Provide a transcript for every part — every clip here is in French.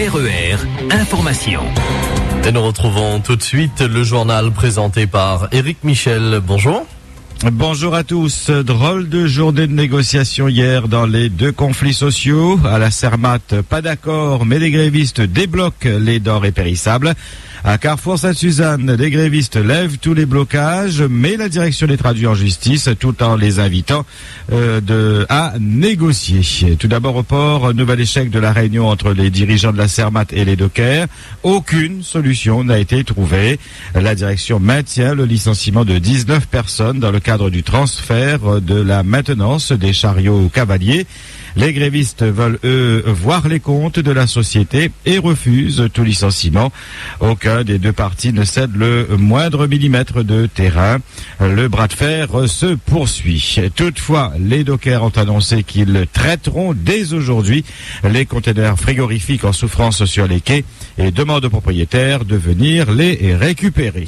RER, information. Et nous retrouvons tout de suite le journal présenté par Éric Michel. Bonjour. Bonjour à tous. Drôle de journée de négociation hier dans les deux conflits sociaux. À la Zermatt, pas d'accord, mais les grévistes débloquent les denrées périssables. À Carrefour Sainte-Suzanne, les grévistes lèvent tous les blocages, mais la direction les traduit en justice tout en les invitant à négocier. Tout d'abord au port, nouvel échec de la réunion entre les dirigeants de la Zermatt et les dockers. Aucune solution n'a été trouvée. La direction maintient le licenciement de 19 personnes dans le cadre du transfert de la maintenance des chariots cavaliers. Les grévistes veulent, eux, voir les comptes de la société et refusent tout licenciement. Aucun des deux partis ne cède le moindre millimètre de terrain. Le bras de fer se poursuit. Toutefois, les dockers ont annoncé qu'ils traiteront dès aujourd'hui les containers frigorifiques en souffrance sur les quais et demandent aux propriétaires de venir les récupérer.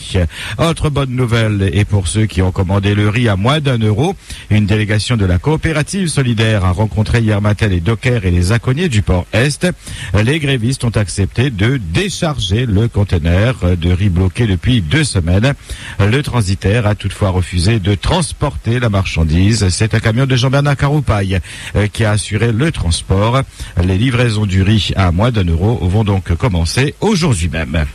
Autre bonne nouvelle, et pour ceux qui ont commandé le riz à moins d'€1, une délégation de la coopérative solidaire a rencontré hier matin les dockers et les aconniers du port Est. Les grévistes ont accepté de décharger le conteneur de riz bloqué depuis 2 semaines. Le transitaire a toutefois refusé de transporter la marchandise. C'est un camion de Jean-Bernard Caroupaille qui a assuré le transport. Les livraisons du riz à moins d'€1 vont donc commencer aujourd'hui même.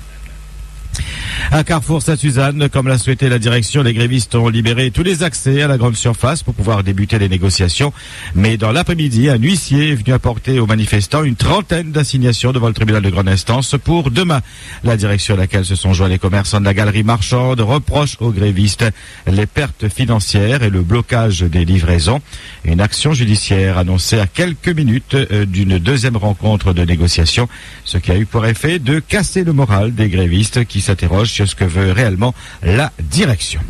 À Carrefour Sainte-Suzanne, comme l'a souhaité la direction, les grévistes ont libéré tous les accès à la grande surface pour pouvoir débuter les négociations. Mais dans l'après-midi, un huissier est venu apporter aux manifestants une trentaine d'assignations devant le tribunal de grande instance pour demain. La direction à laquelle se sont joints les commerçants de la galerie marchande reproche aux grévistes les pertes financières et le blocage des livraisons. Une action judiciaire annoncée à quelques minutes d'une deuxième rencontre de négociation, ce qui a eu pour effet de casser le moral des grévistes qui s'interrogent sur ce que veut réellement la direction.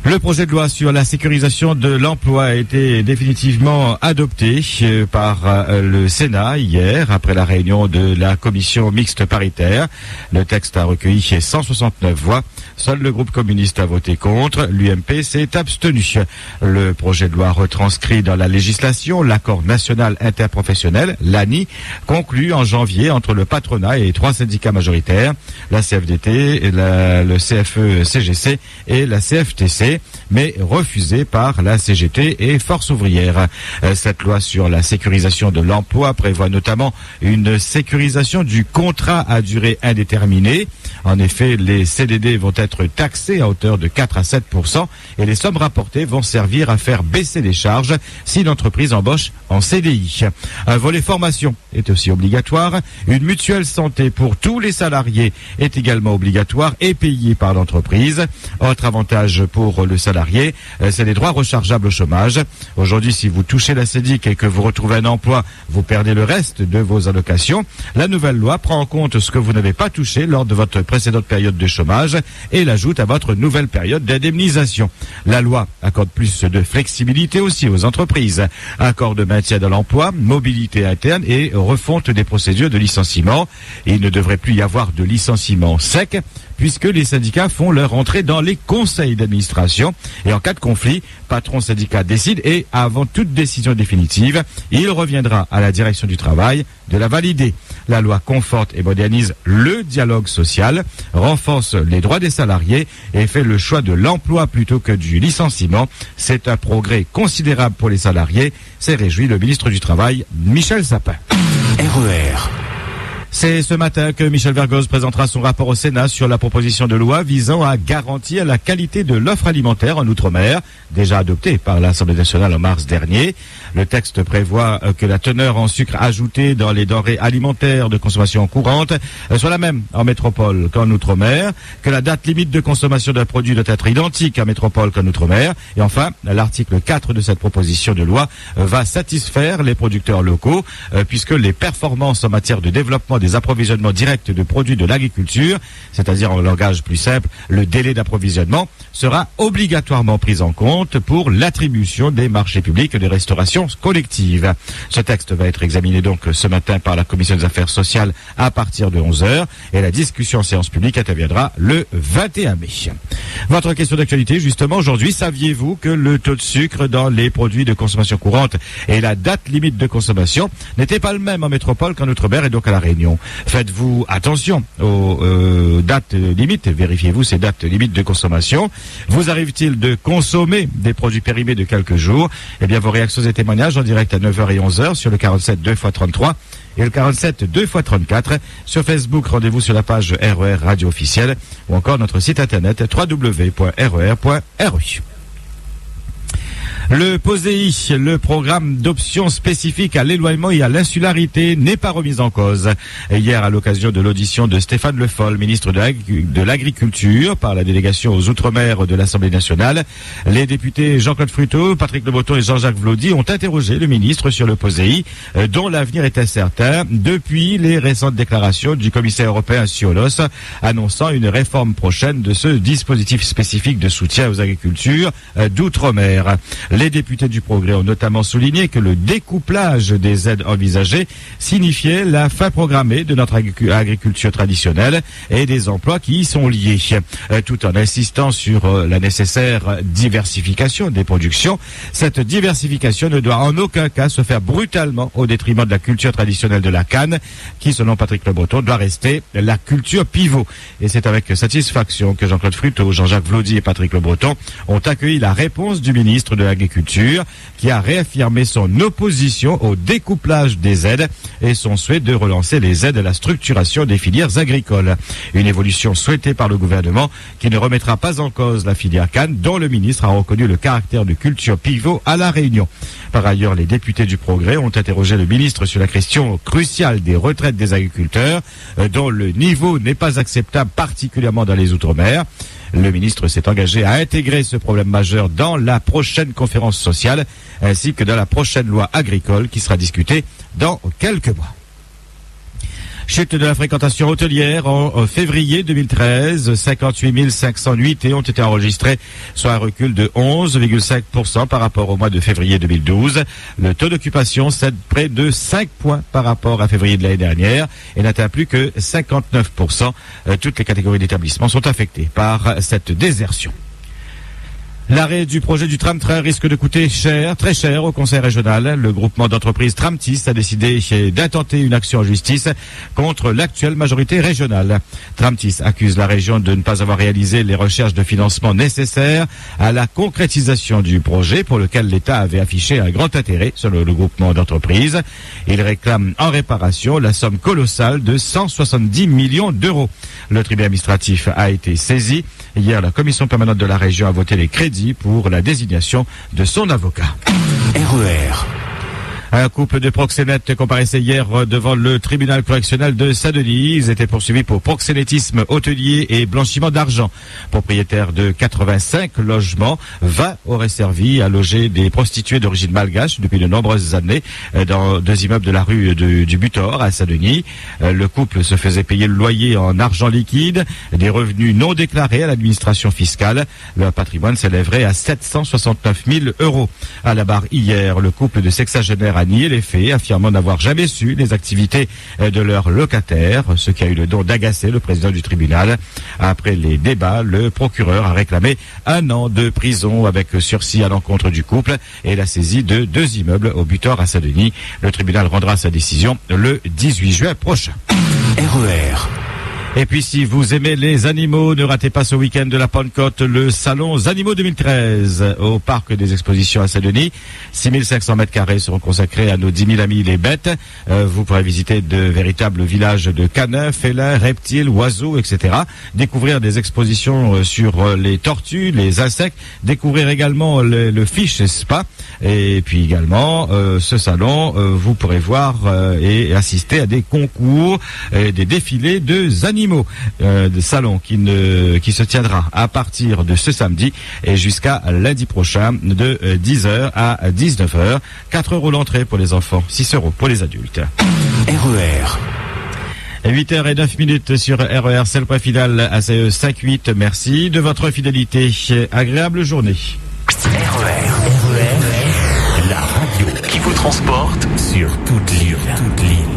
Le projet de loi sur la sécurisation de l'emploi a été définitivement adopté par le Sénat hier, après la réunion de la commission mixte paritaire. Le texte a recueilli 169 voix. Seul le groupe communiste a voté contre. L'UMP s'est abstenu. Le projet de loi retranscrit dans la législation l'accord national interprofessionnel, l'ANI, conclu en janvier entre le patronat et 3 syndicats majoritaires, la CFDT, le CFE-CGC et la CFTC, mais refusé par la CGT et Force ouvrière. Cette loi sur la sécurisation de l'emploi prévoit notamment une sécurisation du contrat à durée indéterminée. En effet, les CDD vont être taxés à hauteur de 4 à 7% et les sommes rapportées vont servir à faire baisser les charges si l'entreprise embauche en CDI. Un volet formation est aussi obligatoire. Une mutuelle santé pour tous les salariés est également obligatoire et payée par l'entreprise. Autre avantage pour le salarié, c'est les droits rechargeables au chômage. Aujourd'hui, si vous touchez la CEDIC et que vous retrouvez un emploi, vous perdez le reste de vos allocations. La nouvelle loi prend en compte ce que vous n'avez pas touché lors de votre précédente période de chômage et l'ajoute à votre nouvelle période d'indemnisation. La loi accorde plus de flexibilité aussi aux entreprises. Accord de maintien dans l'emploi, mobilité interne et refonte des procédures de licenciement. Il ne devrait plus y avoir de licenciement sec puisque les syndicats font leur entrée dans les conseils d'administration. Et en cas de conflit, patron syndicat décide et avant toute décision définitive, il reviendra à la direction du travail de la valider. La loi conforte et modernise le dialogue social, renforce les droits des salariés et fait le choix de l'emploi plutôt que du licenciement. C'est un progrès considérable pour les salariés, s'est réjoui le ministre du Travail, Michel Sapin. RER. C'est ce matin que Michel Vergoz présentera son rapport au Sénat sur la proposition de loi visant à garantir la qualité de l'offre alimentaire en Outre-mer, déjà adoptée par l'Assemblée nationale en mars dernier. Le texte prévoit que la teneur en sucre ajouté dans les denrées alimentaires de consommation courante soit la même en métropole qu'en Outre-mer, que la date limite de consommation d'un produit doit être identique en métropole qu'en Outre-mer. Et enfin, l'article 4 de cette proposition de loi va satisfaire les producteurs locaux puisque les performances en matière de développement l'assurement des approvisionnements directs de produits de l'agriculture, c'est-à-dire en langage plus simple, le délai d'approvisionnement, sera obligatoirement pris en compte pour l'attribution des marchés publics et des restaurations collectives. Ce texte va être examiné donc ce matin par la Commission des affaires sociales à partir de 11h et la discussion en séance publique interviendra le 21 mai. Votre question d'actualité, justement, aujourd'hui, saviez-vous que le taux de sucre dans les produits de consommation courante et la date limite de consommation n'étaient pas le même en métropole qu'en Outre-mer et donc à La Réunion? Faites-vous attention aux dates limites, vérifiez-vous ces dates limites de consommation. Vous arrive-t-il de consommer des produits périmés de quelques jours? Eh bien, vos réactions et témoignages en direct à 9h et 11h sur le 47 2x33 et le 47 2x34. Sur Facebook, rendez-vous sur la page RER Radio Officielle ou encore notre site internet www.rer.ru. Le POSEI, le programme d'options spécifiques à l'éloignement et à l'insularité, n'est pas remis en cause. Et hier, à l'occasion de l'audition de Stéphane Le Foll, ministre de l'Agriculture, par la délégation aux Outre-mer de l'Assemblée nationale, les députés Jean-Claude Fruteau, Patrick Le Breton et Jean-Jacques Vlaudi ont interrogé le ministre sur le POSEI, dont l'avenir est incertain depuis les récentes déclarations du commissaire européen Ciolos, annonçant une réforme prochaine de ce dispositif spécifique de soutien aux agricultures d'Outre-mer. Les députés du Progrès ont notamment souligné que le découplage des aides envisagées signifiait la fin programmée de notre agriculture traditionnelle et des emplois qui y sont liés, tout en insistant sur la nécessaire diversification des productions. Cette diversification ne doit en aucun cas se faire brutalement au détriment de la culture traditionnelle de la canne, qui, selon Patrick Le Breton, doit rester la culture pivot. Et c'est avec satisfaction que Jean-Claude Fruteau, Jean-Jacques Vlaudi et Patrick Le Breton ont accueilli la réponse du ministre de l'Agriculture, qui a réaffirmé son opposition au découplage des aides et son souhait de relancer les aides à la structuration des filières agricoles. Une évolution souhaitée par le gouvernement qui ne remettra pas en cause la filière canne, dont le ministre a reconnu le caractère de culture pivot à La Réunion. Par ailleurs, les députés du Progrès ont interrogé le ministre sur la question cruciale des retraites des agriculteurs, dont le niveau n'est pas acceptable, particulièrement dans les Outre-mer. Le ministre s'est engagé à intégrer ce problème majeur dans la prochaine conférence sociale ainsi que dans la prochaine loi agricole qui sera discutée dans quelques mois. Chute de la fréquentation hôtelière en février 2013, 58 500 nuitées ont été enregistrées, soit un recul de 11,5% par rapport au mois de février 2012. Le taux d'occupation cède près de 5 points par rapport à février de l'année dernière et n'atteint plus que 59%. Toutes les catégories d'établissements sont affectées par cette désertion. L'arrêt du projet du tram-train risque de coûter cher, très cher au conseil régional. Le groupement d'entreprises Tramtis a décidé d'intenter une action en justice contre l'actuelle majorité régionale. Tramtis accuse la région de ne pas avoir réalisé les recherches de financement nécessaires à la concrétisation du projet pour lequel l'État avait affiché un grand intérêt selon le groupement d'entreprises. Il réclame en réparation la somme colossale de 170 millions d'euros. Le tribunal administratif a été saisi. Hier, la commission permanente de la région a voté les crédits pour la désignation de son avocat. RER. Un couple de proxénètes comparaissait hier devant le tribunal correctionnel de Saint-Denis. Ils étaient poursuivis pour proxénétisme hôtelier et blanchiment d'argent. Propriétaires de 85 logements, 20 auraient servi à loger des prostituées d'origine malgache depuis de nombreuses années dans 2 immeubles de la rue du Butor à Saint-Denis. Le couple se faisait payer le loyer en argent liquide, des revenus non déclarés à l'administration fiscale. Leur patrimoine s'élèverait à 769 000 euros. À la barre hier, le couple de sexagénaires a nié les faits, affirmant n'avoir jamais su les activités de leurs locataires, ce qui a eu le don d'agacer le président du tribunal. Après les débats, le procureur a réclamé 1 an de prison avec sursis à l'encontre du couple et la saisie de 2 immeubles au Butor à Saint-Denis. Le tribunal rendra sa décision le 18 juin prochain. RER. Et puis si vous aimez les animaux, ne ratez pas ce week-end de la Pentecôte le salon Animaux 2013 au parc des expositions à Saint-Denis. 6500 mètres carrés seront consacrés à nos 10 000 amis les bêtes. Vous pourrez visiter de véritables villages de canins, félins, reptiles, oiseaux, etc. Découvrir des expositions sur les tortues, les insectes. Découvrir également le Fish Spa. Et puis également, ce salon, vous pourrez voir et assister à des concours et des défilés de animaux. De salon qui se tiendra à partir de ce samedi et jusqu'à lundi prochain de 10h à 19h. 4 € l'entrée pour les enfants, 6 € pour les adultes. RER. 8h09 sur RER, c'est le point final ACE 5-8. Merci de votre fidélité. Agréable journée. RER, la radio qui vous transporte sur toute l'île.